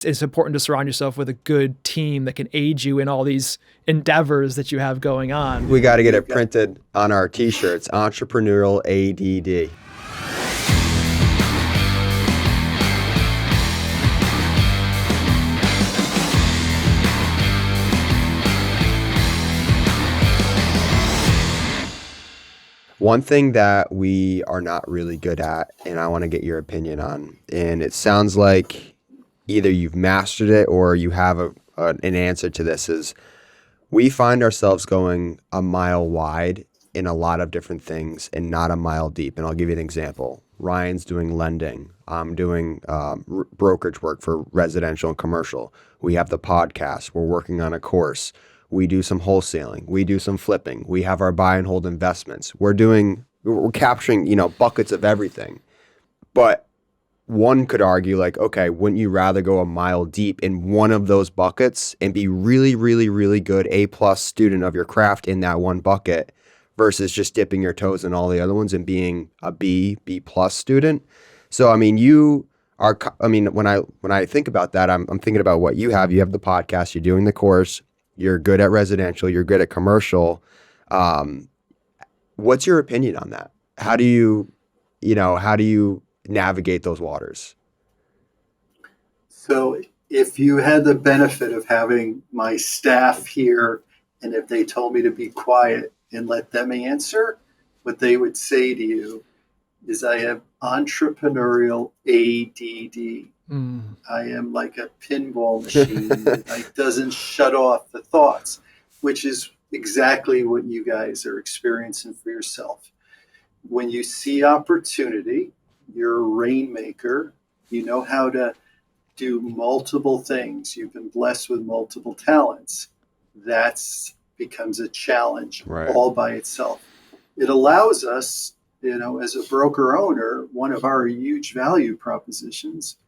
It's important to surround yourself with a good team that can aid you in all these endeavors that you have going on. We got to get it printed on our t-shirts, Entrepreneurial ADD. One thing that we are not really good at, and I want to get your opinion on, and it sounds like either you've mastered it or you have an answer to this, is we find ourselves going a mile wide in a lot of different things and not a mile deep. And I'll give you an example. Ryan's doing lending. I'm doing brokerage work for residential and commercial. We have the podcast. We're working on a course. We do some wholesaling. We do some flipping. We have our buy and hold investments. We're capturing, buckets of everything. But one could argue like, okay, wouldn't you rather go a mile deep in one of those buckets and be really, really, really good A+ student of your craft in that one bucket versus just dipping your toes in all the other ones and being a B+ student? So, when I think about that, I'm thinking about what you have. You have the podcast, you're doing the course, you're good at residential, you're good at commercial. What's your opinion on that? How do you navigate those waters? So if you had the benefit of having my staff here, and if they told me to be quiet and let them answer, what they would say to you is I have entrepreneurial ADD. I am like a pinball machine that doesn't shut off the thoughts, which is exactly what you guys are experiencing for yourself. When you see opportunity, you're a rainmaker. You know how to do multiple things. You've been blessed with multiple talents. That becomes a challenge all by itself. It allows us, as a broker owner, one of our huge value propositions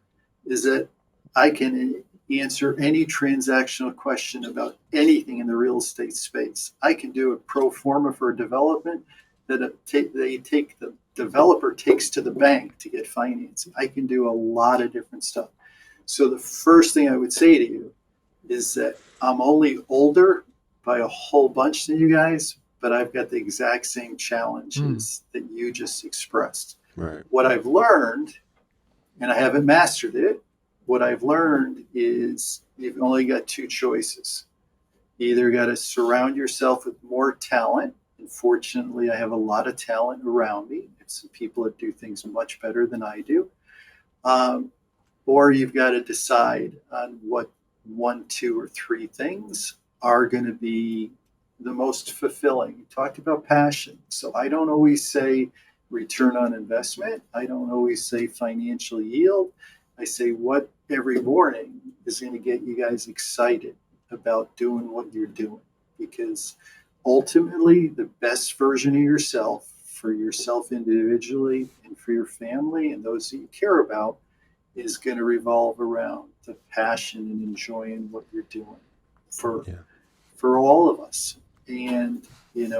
is that I can answer any transactional question about anything in the real estate space. I can do a pro forma for a development that the developer takes to the bank to get financing. I can do a lot of different stuff. So the first thing I would say to you is that I'm only older by a whole bunch than you guys, but I've got the exact same challenges that you just expressed. Right. What I've learned, and I haven't mastered it, what I've learned is you've only got two choices. You either got to surround yourself with more talent. And fortunately, I have a lot of talent around me. It's some people that do things much better than I do. Or you've got to decide on what 1, 2, or 3 things are going to be the most fulfilling. You talked about passion. So I don't always say return on investment. I don't always say financial yield. I say what every morning is going to get you guys excited about doing what you're doing. Because ultimately, the best version of yourself, for yourself individually and for your family and those that you care about, is going to revolve around the passion and enjoying what you're doing for all of us. And,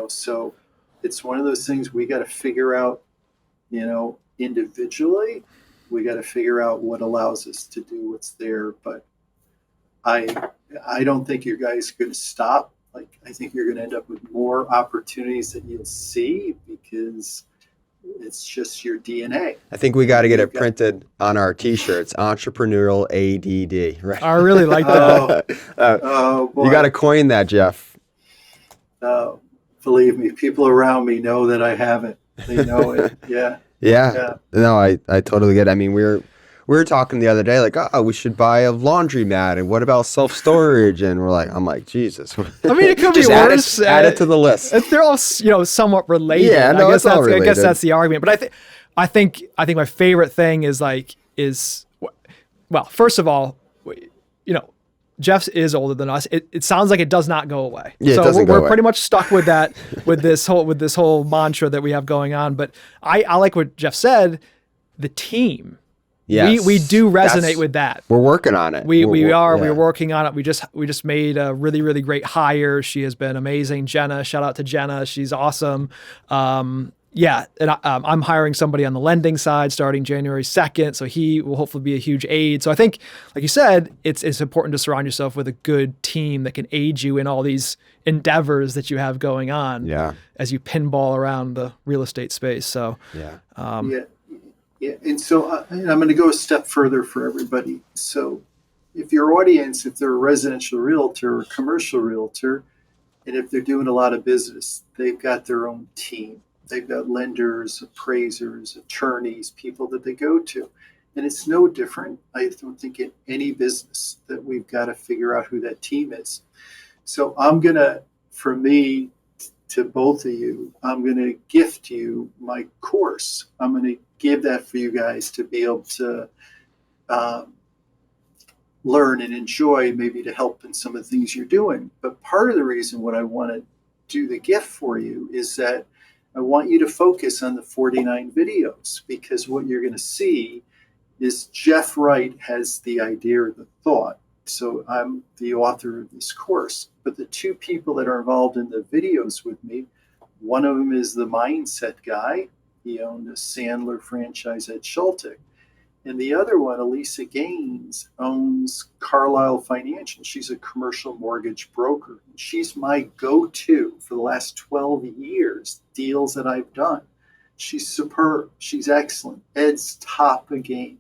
so it's one of those things we got to figure out, individually. We got to figure out what allows us to do what's there. But I don't think you guys are going to stop. I think you're going to end up with more opportunities that you'll see because it's just your DNA. I think we got to get it printed on our t-shirts, Entrepreneurial ADD. Right? I really like that. Boy. You got to coin that, Jeff. Believe me, people around me know that I haven't. They know it. Yeah. No, I totally get it. I mean, we were talking the other day, like, we should buy a laundromat, and what about self-storage? And I'm like, Jesus. I mean, it could be worse. Add it to the list. They're all, somewhat related. Yeah, no, it's all related. I guess that's the argument. But I think my favorite thing is first of all, Jeff is older than us. It sounds like it does not go away. Yeah, so it doesn't go away. We're pretty much stuck with that, with this whole mantra that we have going on. But I like what Jeff said, the team. Yes. We do resonate with that. We're working on it. We're working on it. We just made a really, really great hire. She has been amazing. Jenna, shout out to Jenna. She's awesome. yeah, and I'm hiring somebody on the lending side starting January 2nd, so he will hopefully be a huge aid. So I think, like you said, it's important to surround yourself with a good team that can aid you in all these endeavors that you have going on as you pinball around the real estate space. So yeah. And so and I'm going to go a step further for everybody. So if your audience, if they're a residential realtor or commercial realtor, and if they're doing a lot of business, they've got their own team. They've got lenders, appraisers, attorneys, people that they go to. And it's no different, I don't think, in any business that we've got to figure out who that team is. So I'm going to, for me, to both of you, I'm going to gift you my course. I'm going to give that for you guys to be able to learn and enjoy, maybe to help in some of the things you're doing. But part of the reason what I want to do the gift for you is that I want you to focus on the 49 videos, because what you're going to see is Jeff Wright has the idea or the thought. So I'm the author of this course. But the two people that are involved in the videos with me, one of them is the mindset guy. He owned a Sandler franchise at Schultech. And the other one, Elisa Gaines, owns Carlisle Financial. She's a commercial mortgage broker. She's my go-to for the last 12 years, deals that I've done. She's superb. She's excellent. Ed's top of game.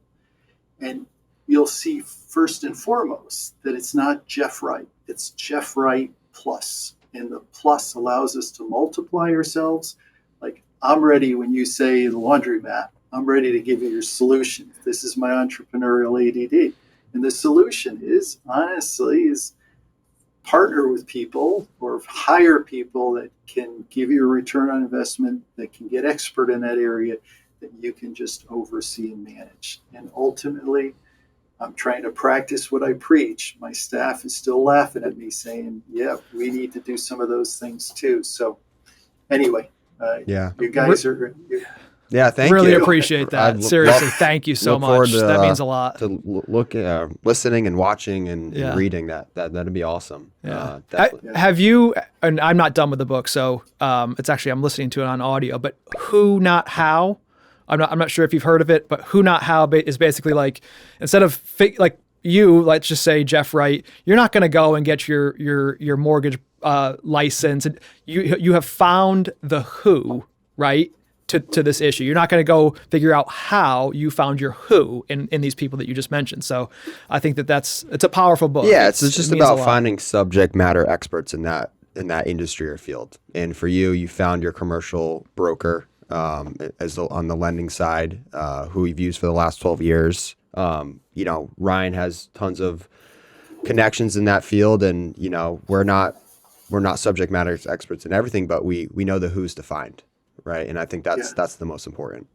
And you'll see first and foremost that it's not Jeff Wright. It's Jeff Wright plus. And the plus allows us to multiply ourselves. Like, I'm ready when you say the laundromat. I'm ready to give you your solution. This is my entrepreneurial ADD. And the solution is, honestly, is partner with people or hire people that can give you a return on investment, that can get expert in that area, that you can just oversee and manage. And ultimately, I'm trying to practice what I preach. My staff is still laughing at me saying, yeah, we need to do some of those things too. So anyway, you guys are... Yeah, thank really you. Really appreciate that. Seriously, thank you so much. That means a lot. To look, listening and watching and reading that'd be awesome. Yeah. Have you? And I'm not done with the book, so it's actually I'm listening to it on audio. But Who Not How? I'm not sure if you've heard of it, but Who Not How is basically like, instead of like you, let's just say Jeff Wright, you're not going to go and get your mortgage license. You have found the who, right? To this issue. You're not going to go figure out how. You found your who in these people that you just mentioned. So I think it's a powerful book. Yeah, it's just about finding subject matter experts in that industry or field. And for you found your commercial broker on the lending side, who we've used for the last 12 years. Ryan has tons of connections in that field, and we're not subject matter experts in everything, but we know the who's to find. Right. And I think that's the most important.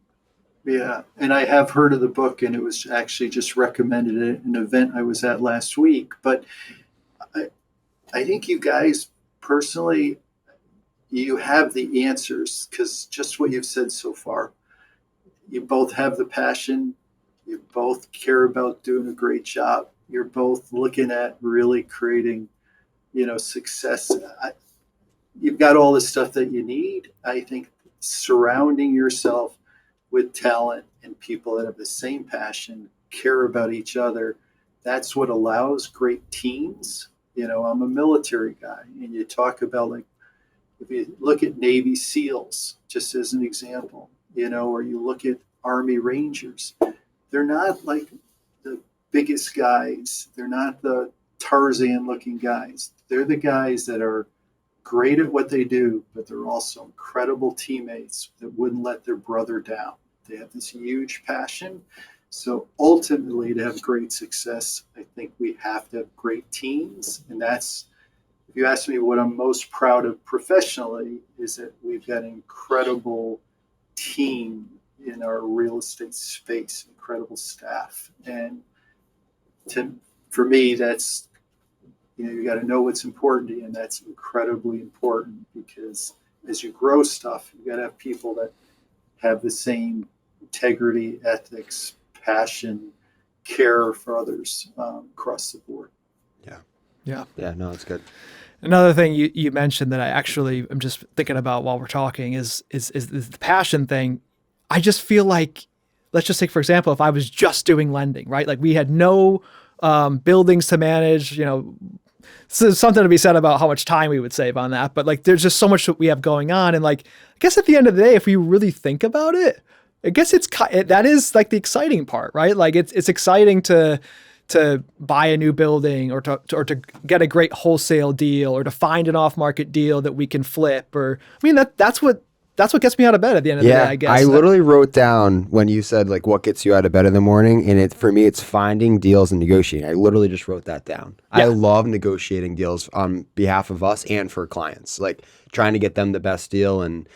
Yeah. And I have heard of the book, and it was actually just recommended at an event I was at last week. But I think you guys personally, you have the answers, because just what you've said so far, you both have the passion. You both care about doing a great job. You're both looking at really creating, success. You've got all the stuff that you need. I think surrounding yourself with talent and people that have the same passion, care about each other, that's what allows great teams. I'm a military guy, and you talk about, like, if you look at Navy SEALs, just as an example, or you look at Army Rangers, they're not like the biggest guys. They're not the Tarzan looking guys. They're the guys that are great at what they do, but they're also incredible teammates that wouldn't let their brother down. They have this huge passion. So ultimately, to have great success, I think we have to have great teams. And that's, if you ask me what I'm most proud of professionally, is that we've got an incredible team in our real estate space, incredible staff. And for me, that's, you got to know what's important to you, and that's incredibly important, because as you grow stuff, you got to have people that have the same integrity, ethics, passion, care for others across the board. Yeah. No, it's good. Another thing you mentioned that I actually am just thinking about while we're talking is the passion thing. I just feel like, let's just take, for example, if I was just doing lending, right? Like we had no buildings to manage, so there's something to be said about how much time we would save on that. But like, there's just so much that we have going on. And like, I guess at the end of the day, if we really think about it, I guess that is like the exciting part, right? Like it's exciting to buy a new building or to get a great wholesale deal or to find an off-market deal that we can flip. Or, I mean, that's what gets me out of bed at the end of the day, I guess. I literally wrote down when you said like what gets you out of bed in the morning, and for me it's finding deals and negotiating. I literally just wrote that down. Yeah. I love negotiating deals on behalf of us and for clients, like trying to get them the best deal. And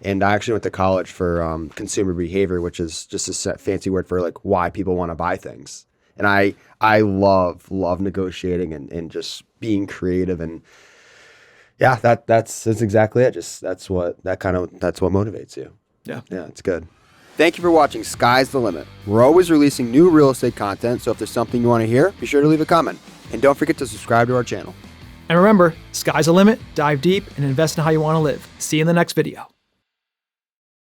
I actually went to college for consumer behavior, which is just a fancy word for like why people want to buy things. And I love negotiating and just being creative. And yeah, that's exactly it. Just that's what motivates you. Yeah, it's good. Thank you for watching Sky's the Limit. We're always releasing new real estate content, so if there's something you want to hear, be sure to leave a comment. And don't forget to subscribe to our channel. And remember, sky's the limit, dive deep, and invest in how you want to live. See you in the next video.